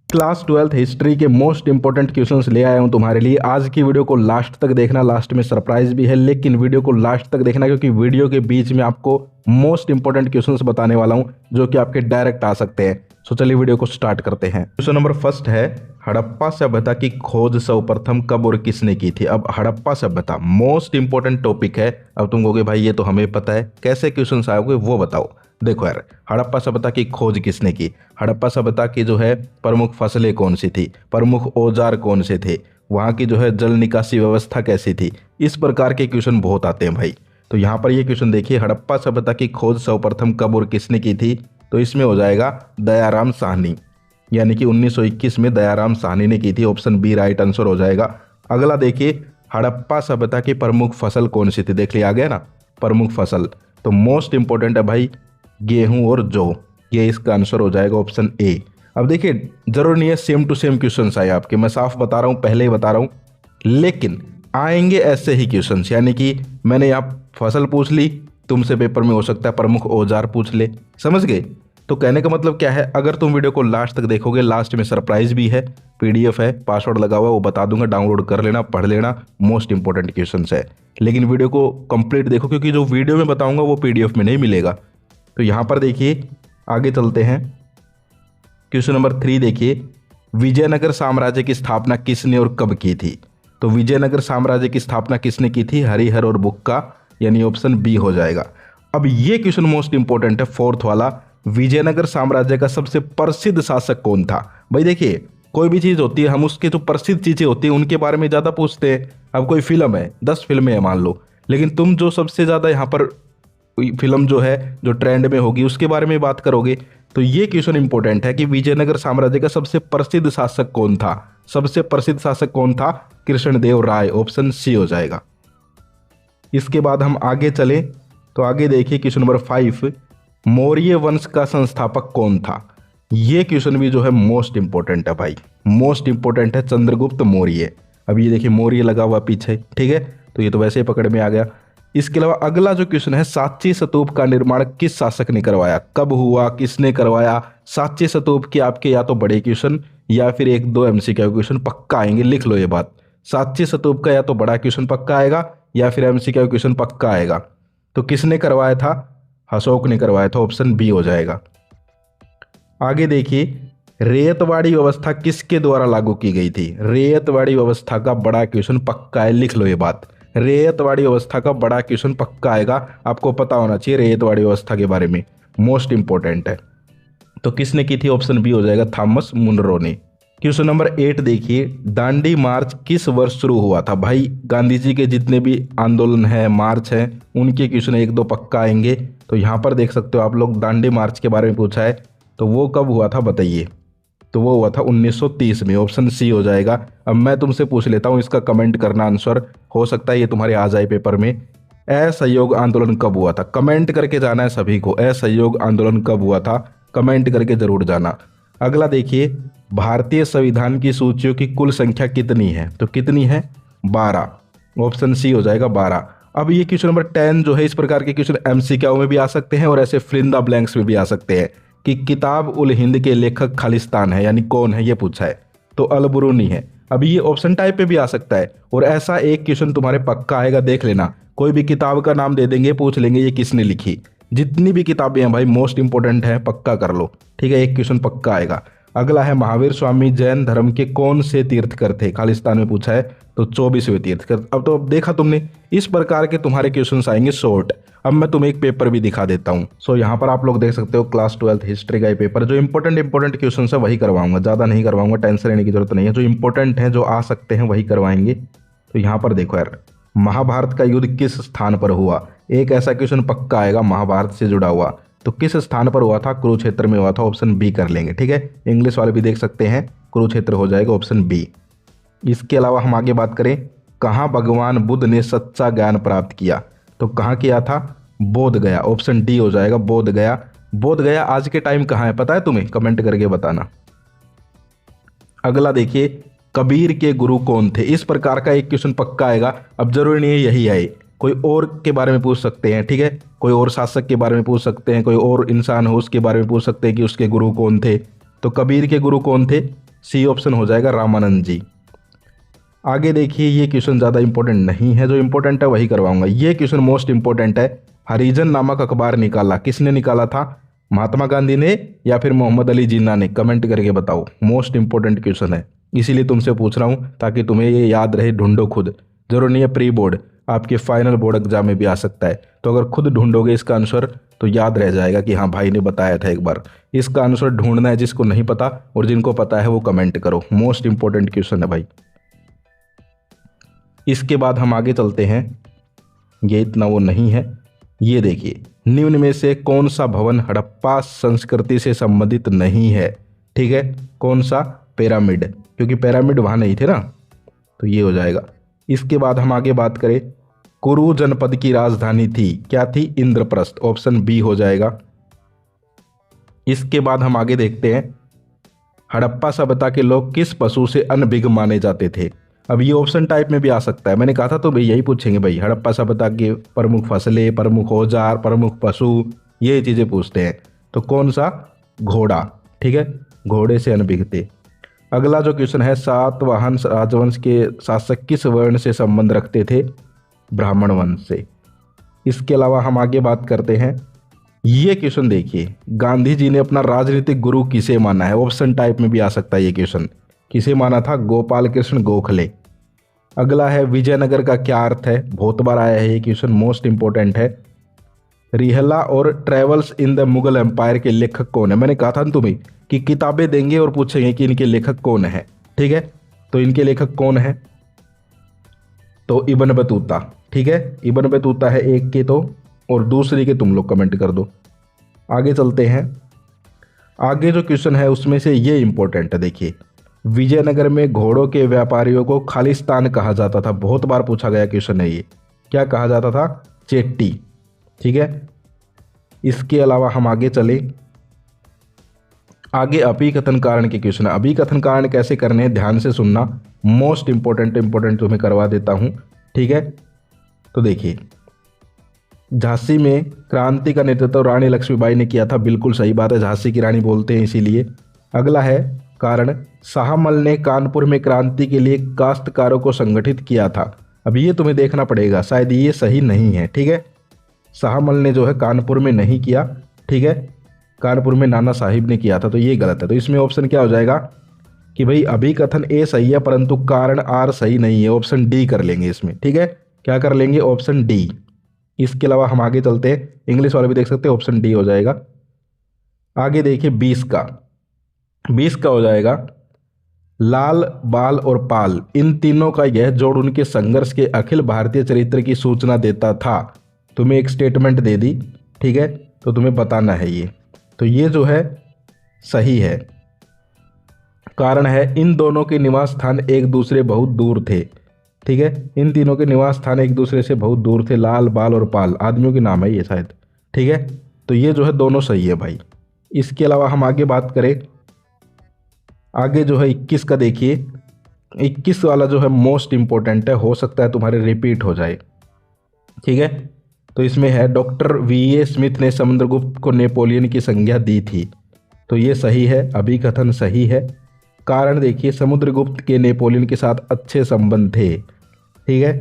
Class 12th history के most important questions ले आया हूं तुम्हारे लिए। आज की वीडियो को लास्ट तक देखना, लास्ट में सरप्राइज भी है, लेकिन वीडियो को लास्ट तक देखना क्योंकि वीडियो के बीच में आपको मोस्ट इंपॉर्टेंट क्वेश्चंस बताने वाला हूं जो कि आपके डायरेक्ट आ सकते हैं। तो चलिए वीडियो को स्टार्ट करते हैं। क्वेश्चन नंबर फर्स्ट है, हड़प्पा सभ्यता की खोज सर्वप्रथम कब और किसने की थी। अब हड़प्पा सभ्यता मोस्ट इंपॉर्टेंट टॉपिक है। अब तुम कहोगे भाई ये तो हमें पता है, कैसे क्वेश्चन आओगे वो बताओ। देखो यार, हड़प्पा सभ्यता की खोज किसने की, हड़प्पा सभ्यता की जो है प्रमुख फसलें कौन सी थी, प्रमुख औजार कौन से थे, वहाँ की जो है जल निकासी व्यवस्था कैसी थी, इस प्रकार के क्वेश्चन बहुत आते हैं भाई। तो यहाँ पर ये क्वेश्चन देखिए, हड़प्पा सभ्यता की खोज सर्वप्रथम कब और किसने की थी, तो इसमें हो जाएगा दयाराम साहनी, यानी कि 1921 में दयाराम साहनी ने की थी। ऑप्शन बी राइट आंसर हो जाएगा। अगला देखिए, हड़प्पा सभ्यता की प्रमुख फसल कौन सी थी, देख लिया आ गया ना प्रमुख फसल। तो मोस्ट इंपॉर्टेंट है भाई गेहूं और जौ, ये इसका आंसर हो जाएगा ऑप्शन ए। अब देखिए, जरूर नहीं है सेम टू सेम क्वेश्चन आए आपके, मैं साफ बता रहा हूं, पहले ही बता रहा हूं, लेकिन आएंगे ऐसे ही क्वेश्चन। यानी कि मैंने यहाँ फसल पूछ ली, तुमसे पेपर में हो सकता है प्रमुख औजार पूछ ले, समझ गए। तो कहने का मतलब क्या है, अगर तुम वीडियो को लास्ट तक देखोगे, लास्ट में सरप्राइज भी है, पीडीएफ है, पासवर्ड लगा हुआ है, वो बता दूंगा, डाउनलोड कर लेना, पढ़ लेना, मोस्ट इंपॉर्टेंट क्वेश्चन है। लेकिन वीडियो को कंप्लीट देखो क्योंकि जो वीडियो में बताऊंगा वो पीडीएफ में नहीं मिलेगा। तो यहां पर देखिए, आगे चलते हैं। क्वेश्चन नंबर 3 देखिए, विजयनगर साम्राज्य की स्थापना किसने और कब की थी। तो विजयनगर साम्राज्य की स्थापना किसने की थी, हरिहर और बुक्का, यानी ऑप्शन बी हो जाएगा। अब ये क्वेश्चन मोस्ट इंपॉर्टेंट है, फोर्थ वाला, विजयनगर साम्राज्य का सबसे प्रसिद्ध शासक कौन था। भाई देखिए, कोई भी चीज होती है, हम उसके जो प्रसिद्ध चीजें होती हैं उनके बारे में ज्यादा पूछते हैं। अब कोई फिल्म है, 10 फिल्में हैं मान लो, लेकिन तुम जो सबसे ज्यादा यहाँ पर फिल्म जो है जो ट्रेंड में होगी उसके बारे में बात करोगे। तो ये क्वेश्चन इंपॉर्टेंट है कि विजयनगर साम्राज्य का सबसे प्रसिद्ध शासक कौन था। सबसे प्रसिद्ध शासक कौन था, कृष्णदेव राय, ऑप्शन सी हो जाएगा। इसके बाद हम आगे चले तो आगे देखिए, क्वेश्चन नंबर 5, मौर्य वंश का संस्थापक कौन था। ये क्वेश्चन भी जो है मोस्ट इंपॉर्टेंट है भाई, मोस्ट इंपॉर्टेंट है, चंद्रगुप्त मौर्य। अब ये देखिए मौर्य लगा हुआ पीछे, ठीक है, तो ये तो वैसे ही पकड़ में आ गया। इसके अलावा अगला जो क्वेश्चन है, सांची स्तूप का निर्माण किस शासक ने करवाया, कब हुआ, किसने करवाया। सांची स्तूप के आपके या तो बड़े क्वेश्चन या फिर 1-2 एमसीक्यू क्वेश्चन पक्का आएंगे, लिख लो ये बात। सांची स्तूप का या तो बड़ा क्वेश्चन पक्का आएगा या फिर एमसीक्यू क्वेश्चन पक्का आएगा। तो किसने करवाया था, अशोक ने करवाया था, ऑप्शन बी हो जाएगा। आगे देखिए, रेतवाड़ी व्यवस्था किसके द्वारा लागू की गई थी। रेतवाड़ी व्यवस्था का बड़ा क्वेश्चन पक्का है, लिख लो ये बात। रेतवाड़ी व्यवस्था का बड़ा क्वेश्चन पक्का आएगा, आपको पता होना चाहिए रेतवाड़ी व्यवस्था के बारे में, मोस्ट इंपॉर्टेंट है। तो किसने की थी, ऑप्शन बी हो जाएगा, थॉमस मुनरो ने। क्वेश्चन नंबर 8 देखिए, दांडी मार्च किस वर्ष शुरू हुआ था। भाई गांधी जी के जितने भी आंदोलन है, मार्च है, उनके क्वेश्चन 1-2 पक्का आएंगे। तो यहाँ पर देख सकते हो आप लोग, दांडी मार्च के बारे में पूछा है, तो वो कब हुआ था बताइए। तो वो हुआ था 1930 में, ऑप्शन सी हो जाएगा। अब मैं तुमसे पूछ लेता हूँ, इसका कमेंट करना आंसर, हो सकता है ये तुम्हारे आ जाए पेपर में। असहयोग आंदोलन कब हुआ था, कमेंट करके जाना है सभी को, असहयोग आंदोलन कब हुआ था, कमेंट करके जरूर जाना। अगला देखिए, भारतीय संविधान की सूचियों की कुल संख्या कितनी है, तो कितनी है, 12, ऑप्शन सी हो जाएगा 12। अब ये क्वेश्चन नंबर 10 जो है, इस प्रकार के क्वेश्चन एमसीक्यू में भी आ सकते हैं और ऐसे फिल इन द ब्लैंक्स में भी आ सकते हैं कि किताब उल हिंद के लेखक खालिस्तान है, यानी कौन है, ये पूछा है, तो अल-बुरूनी है। अभी ये ऑप्शन टाइप पे भी आ सकता है, और ऐसा एक क्वेश्चन तुम्हारे पक्का आएगा, देख लेना, कोई भी किताब का नाम दे देंगे, पूछ लेंगे ये किसने लिखी। जितनी भी किताबें हैं भाई मोस्ट इंपॉर्टेंट है, पक्का कर लो, ठीक है, एक क्वेश्चन पक्का आएगा। अगला है, महावीर स्वामी जैन धर्म के कौन से तीर्थकर थे, खालिस्तान में पूछा है, तो 24वें तीर्थकर। अब देखा तुमने, इस प्रकार के तुम्हारे क्वेश्चंस आएंगे शॉर्ट। अब मैं तुम्हें एक पेपर भी दिखा देता हूं। सो यहाँ पर आप लोग देख सकते हो, क्लास 12th हिस्ट्री का ये पेपर, जो इंपॉर्टेंट क्वेश्चन है वही करवाऊंगा, ज़्यादा नहीं करवाऊंगा, टेंशन लेने की जरूरत नहीं है, जो इंपॉर्टेंट है, जो आ सकते हैं वही करवाएंगे। तो यहाँ पर देखो यार, महाभारत का युद्ध किस स्थान पर हुआ, एक ऐसा क्वेश्चन पक्का आएगा महाभारत से जुड़ा हुआ, तो किस स्थान पर हुआ था, कुरुक्षेत्र में हुआ था, ऑप्शन बी कर लेंगे, ठीक है। इंग्लिश वाले भी देख सकते हैं, कुरुक्षेत्र हो जाएगा, ऑप्शन बी। इसके अलावा हम आगे बात करें, कहाँ भगवान बुद्ध ने सच्चा ज्ञान प्राप्त किया, तो कहाँ किया था, बोध गया, ऑप्शन डी हो जाएगा, बोध गया। बोध गया आज के टाइम कहाँ है पता है तुम्हें, कमेंट करके बताना। अगला देखिए, कबीर के गुरु कौन थे, इस प्रकार का एक क्वेश्चन पक्का आएगा। अब जरूरी नहीं है यही आए, कोई और के बारे में पूछ सकते हैं, ठीक है, कोई और शासक के बारे में पूछ सकते हैं, कोई और इंसान हो उसके बारे में पूछ सकते हैं कि उसके गुरु कौन थे। तो कबीर के गुरु कौन थे? सी ऑप्शन हो जाएगा रामानंद जी। आगे देखिए, ये क्वेश्चन ज़्यादा इंपॉर्टेंट नहीं है, जो इंपॉर्टेंट है वही करवाऊंगा। ये क्वेश्चन मोस्ट इंपॉर्टेंट है। हरिजन नामक अखबार निकाला, किसने निकाला था? महात्मा गांधी ने या फिर मोहम्मद अली जिन्ना ने? कमेंट करके बताओ। मोस्ट इंपॉर्टेंट क्वेश्चन है, इसीलिए तुमसे पूछ रहा हूँ ताकि तुम्हें ये याद रहे। ढूंढो खुद, जरूर नहीं है प्री बोर्ड, आपके फाइनल बोर्ड एग्जाम में भी आ सकता है। तो अगर खुद ढूंढोगे इसका आंसर तो याद रह जाएगा कि हाँ भाई ने बताया था एक बार। इसका आंसर ढूंढना है, जिसको नहीं पता, और जिनको पता है वो कमेंट करो। मोस्ट इंपॉर्टेंट क्वेश्चन है भाई। इसके बाद हम आगे चलते हैं, ये इतना वो नहीं है। ये देखिए, निम्न में से कौन सा भवन हड़प्पा संस्कृति से संबंधित नहीं है? ठीक है, कौन सा? पिरामिड, क्योंकि पिरामिड वहां नहीं थे ना, तो ये हो जाएगा। इसके बाद हम आगे बात करें, कुरु जनपद की राजधानी थी, क्या थी? इंद्रप्रस्थ, ऑप्शन बी हो जाएगा। इसके बाद हम आगे देखते हैं, हड़प्पा सभ्यता के लोग किस पशु से अनभिज्ञ माने जाते थे? अब ये ऑप्शन टाइप में भी आ सकता है, मैंने कहा था तो भाई यही पूछेंगे भाई। हड़प्पा सभ्यता के प्रमुख फसलें, प्रमुख औजार, प्रमुख पशु, ये चीजें पूछते हैं। तो कौन सा? घोड़ा, ठीक है, घोड़े से अनभिज्ञ थे। अगला जो क्वेश्चन है, सातवाहन राजवंश के शासक किस वर्ण से संबंध रखते थे? ब्राह्मण वंश से। इसके अलावा हम आगे बात करते हैं, ये क्वेश्चन देखिए, गांधी जी ने अपना राजनीतिक गुरु किसे माना है? ऑप्शन टाइप में भी आ सकता है ये क्वेश्चन। किसे माना था? गोपाल कृष्ण गोखले। अगला है, विजयनगर का क्या अर्थ है? बहुत बार आया है ये क्वेश्चन, मोस्ट इंपॉर्टेंट है। रिहला और travels in the Mughal empire के लेखक कौन है? मैंने कहा था तुम्हें कि किताबें देंगे और पूछेंगे कि इनके लेखक कौन है, ठीक है। तो इनके लेखक कौन है? तो इब्न बतूता, ठीक है, इब्न बतूता है एक के तो, और दूसरे के तुम लोग कमेंट कर दो। आगे चलते हैं, आगे जो क्वेश्चन है उसमें से ये इंपॉर्टेंट है। देखिए, विजयनगर में घोड़ों के व्यापारियों को खालिस्तान कहा जाता था, बहुत बार पूछा गया क्वेश्चन है ये। क्या कहा जाता था? चेट्टी, ठीक है। इसके अलावा हम आगे चले, आगे अभिकथन कारण के क्वेश्चन है। अभिकथन कारण कैसे करने हैं, ध्यान से सुनना, मोस्ट इंपॉर्टेंट तुम्हें करवा देता हूं, ठीक है। तो देखिए, झांसी में क्रांति का नेतृत्व रानी लक्ष्मीबाई ने किया था, बिल्कुल सही बात है, झांसी की रानी बोलते हैं इसीलिए। अगला है कारण, शाहमल ने कानपुर में क्रांति के लिए काश्तकारों को संगठित किया था। अब ये तुम्हें देखना पड़ेगा, शायद ये सही नहीं है, ठीक है। शाहमल ने जो है कानपुर में नहीं किया, ठीक है, कानपुर में नाना साहिब ने किया था, तो ये गलत है। तो इसमें ऑप्शन क्या हो जाएगा कि भाई अभिकथन ए सही है परंतु कारण आर सही नहीं है, ऑप्शन डी कर लेंगे इसमें, ठीक है। क्या कर लेंगे? Option D. इसके अलावा हम आगे चलते हैं, इंग्लिश वाले भी देख सकते हैं, ऑप्शन डी हो जाएगा। आगे देखिए 20 का हो जाएगा, लाल, बाल और पाल, इन तीनों का यह जोड़ उनके संघर्ष के अखिल भारतीय चरित्र की सूचना देता था। तुम्हें एक स्टेटमेंट दे दी, ठीक है, तो तुम्हें बताना है ये। तो ये जो है सही है। कारण है, इन दोनों के निवास स्थान एक दूसरे बहुत दूर थे, ठीक है, इन तीनों के निवास स्थान एक दूसरे से बहुत दूर थे। लाल, बाल और पाल आदमियों के नाम है ये शायद, ठीक है। तो ये जो है दोनों सही है भाई। इसके अलावा हम आगे बात करें, आगे जो है 21 का देखिए, 21 वाला जो है मोस्ट इंपॉर्टेंट है, हो सकता है तुम्हारे रिपीट हो जाए, ठीक है। तो इसमें है, डॉक्टर वी.ए. स्मिथ ने समुद्रगुप्त को नेपोलियन की संज्ञा दी थी, तो ये सही है, अभिकथन सही है। कारण देखिए, समुद्रगुप्त के नेपोलियन के साथ अच्छे संबंध थे, ठीक है।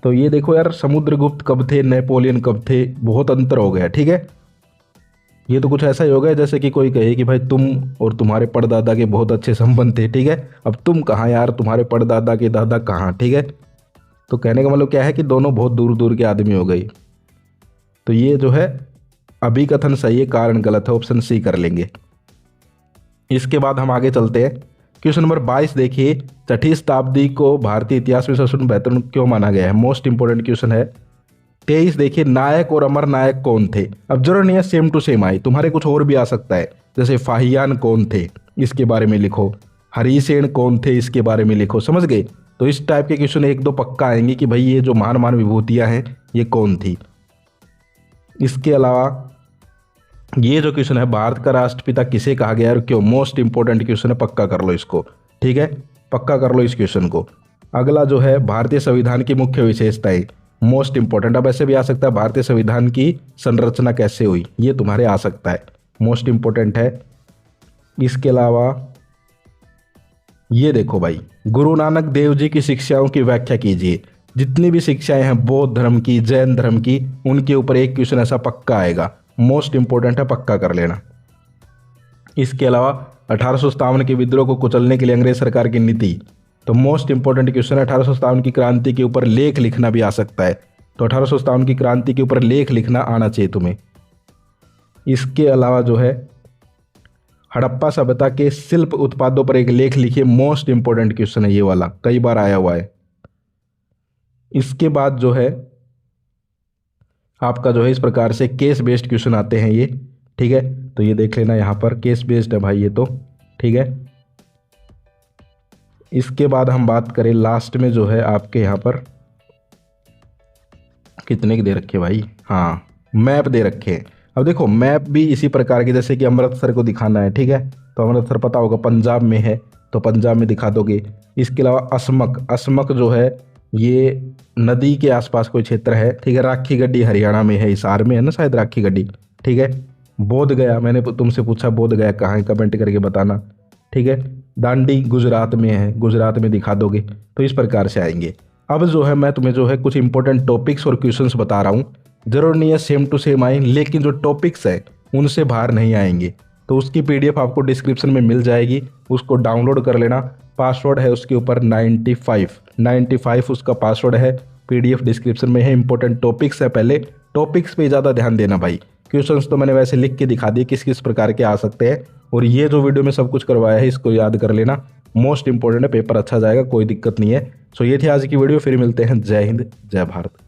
तो ये देखो यार, समुद्रगुप्त कब थे, नेपोलियन कब थे, बहुत अंतर हो गया, ठीक है। ये तो कुछ ऐसा ही हो गया जैसे कि कोई कहे कि भाई तुम और तुम्हारे परदादा के बहुत अच्छे संबंध थे, ठीक है, अब तुम कहाँ यार, तुम्हारे परदादा के दादा कहाँ, ठीक है। तो कहने का मतलब क्या है कि दोनों बहुत दूर दूर के आदमी हो गए। तो ये जो है अभिकथन सही है, कारण गलत है, ऑप्शन सी कर लेंगे। इसके बाद हम आगे चलते हैं, क्वेश्चन नंबर 22 देखिए, 6ठी शताब्दी को भारतीय इतिहास में सबसे बेहतर क्यों माना गया है? मोस्ट इंपोर्टेंट क्वेश्चन है। 23 देखिए, नायक और अमर नायक कौन थे? अब जरूर नहीं है सेम टू सेम आई, तुम्हारे कुछ और भी आ सकता है, जैसे फाहियान कौन थे, इसके बारे में लिखो, हरिसेन कौन थे, इसके बारे में लिखो, समझ गए। तो इस टाइप के क्वेश्चन एक दो पक्का आएंगे कि भाई ये जो महान महान विभूतियां हैं ये कौन थी। इसके अलावा ये जो क्वेश्चन है, भारत का राष्ट्रपिता किसे कहा गया और क्यों? मोस्ट इंपोर्टेंट क्वेश्चन है, पक्का कर लो इसको, ठीक है, पक्का कर लो इस क्वेश्चन को। अगला जो है, भारतीय संविधान की मुख्य विशेषताएं, मोस्ट इंपोर्टेंट। अब ऐसे भी आ सकता है, भारतीय संविधान की संरचना कैसे हुई, ये तुम्हारे आ सकता है, मोस्ट इंपोर्टेंट है। इसके अलावा ये देखो भाई, गुरु नानक देव जी की शिक्षाओं की व्याख्या कीजिए। जितनी भी शिक्षाएं हैं बौद्ध धर्म की, जैन धर्म की, उनके ऊपर एक क्वेश्चन ऐसा पक्का आएगा, मोस्ट इंपॉर्टेंट है, पक्का कर लेना। इसके अलावा 1857 के विद्रोह को कुचलने के लिए अंग्रेज सरकार की नीति, तो मोस्ट इंपॉर्टेंट क्वेश्चन है। 1857 की क्रांति के ऊपर लेख लिखना भी आ सकता है, तो 1857 की क्रांति के ऊपर लेख लिखना आना चाहिए तुम्हें। इसके अलावा जो है हड़प्पा सभ्यता के शिल्प उत्पादों पर एक लेख लिखिए, मोस्ट इंपॉर्टेंट क्वेश्चन है ये वाला, कई बार आया हुआ है। इसके बाद जो है आपका जो है इस प्रकार से केस बेस्ड क्वेश्चन आते हैं ये, ठीक है, तो ये देख लेना, यहाँ पर केस बेस्ड है भाई ये तो, ठीक है। इसके बाद हम बात करें लास्ट में जो है आपके यहाँ पर कितने के दे रखे भाई, हाँ मैप दे रखे हैं। अब देखो मैप भी इसी प्रकार की, जैसे कि अमृतसर को दिखाना है, ठीक है, तो अमृतसर पता होगा पंजाब में है, तो पंजाब में दिखा दोगे। इसके अलावा असमक, असमक जो है ये नदी के आसपास कोई क्षेत्र है, ठीक है। राखी गड्डी हरियाणा में है, हिसार में है ना शायद राखी गड्डी, ठीक है। बोध गया, मैंने तुमसे पूछा बोध गया कहाँ है, कमेंट करके बताना, ठीक है। दांडी गुजरात में है, गुजरात में दिखा दोगे, तो इस प्रकार से आएंगे। अब जो है मैं तुम्हें जो है कुछ इंपॉर्टेंट टॉपिक्स और क्वेश्चंस बता रहा हूँ, जरूर नहीं है सेम टू सेम आए, लेकिन जो टॉपिक्स है उनसे बाहर नहीं आएंगे, तो उसकी पीडीएफ आपको डिस्क्रिप्शन में मिल जाएगी, उसको डाउनलोड कर लेना। पासवर्ड है उसके ऊपर 95 उसका पासवर्ड है, पीडीएफ डिस्क्रिप्शन में है। इंपॉर्टेंट टॉपिक्स है, पहले टॉपिक्स पे ज़्यादा ध्यान देना भाई। क्वेश्चंस तो मैंने वैसे लिख के दिखा दिए किस किस प्रकार के आ सकते हैं, और ये जो वीडियो में सब कुछ करवाया है इसको याद कर लेना, मोस्ट इंपॉर्टेंट है, पेपर अच्छा जाएगा, कोई दिक्कत नहीं है। सो ये थी आज की वीडियो, फिर मिलते हैं। जय हिंद, जय भारत।